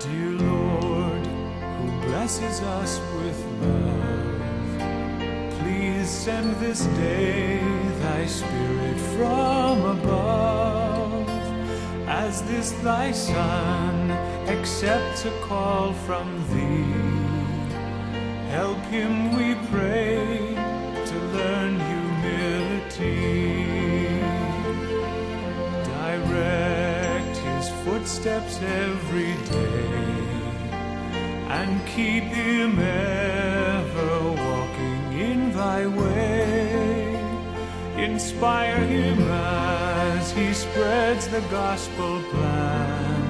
Dear Lord, who blesses us with love, please send this day thy Spirit from above. As this thy Son accepts a call from thee, help him, we pray, to learn humility. Direct his footsteps every day, and keep him ever walking in thy way. Inspire him as he spreads the gospel plan.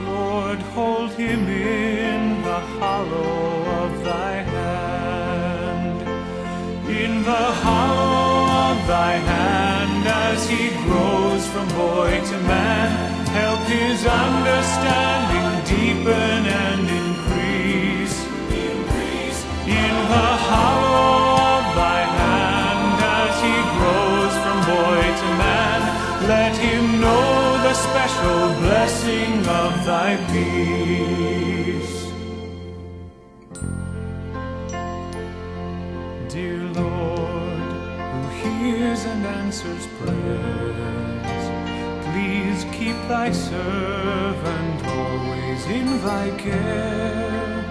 Lord, hold him in the hollow of thy hand. In the hollow of thy hand, as he grows from boy to man, help his understanding deepen and increase. In the hollow of thy hand, as he grows from boy to man, let him know the special blessing of thy peace. Dear Lord, who hears and answers prayers, please keep thy servant always in thy care,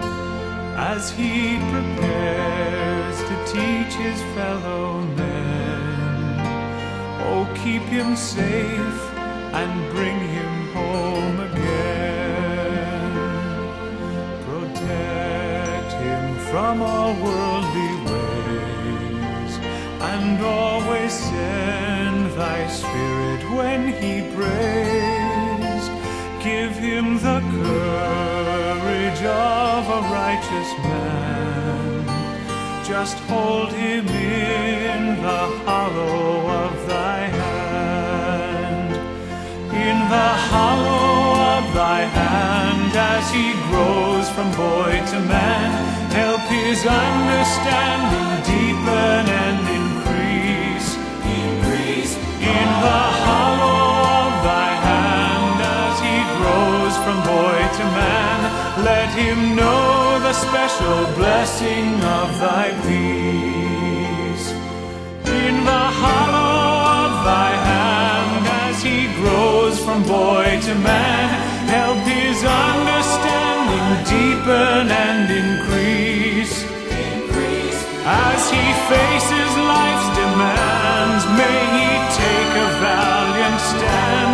as he prepares to teach his fellow men. Oh, keep him safe and bring him home again. Protect him from all worldly ways, and always send thy Spirit when he prays. Give him the courage of a righteous man. Just hold him in the hollow of thy hand. In the hollow of thy hand, as he grows from boy to man, help his understanding deepen and increase. In the hollow of thy hand, as he grows from boy to man, let him know the special blessing of thy peace. In the hollow of thy hand, as he grows from boy to man, help his understanding deepen and increase. As he faces life's demands, may he take a valiant stand.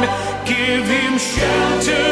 Give him shelter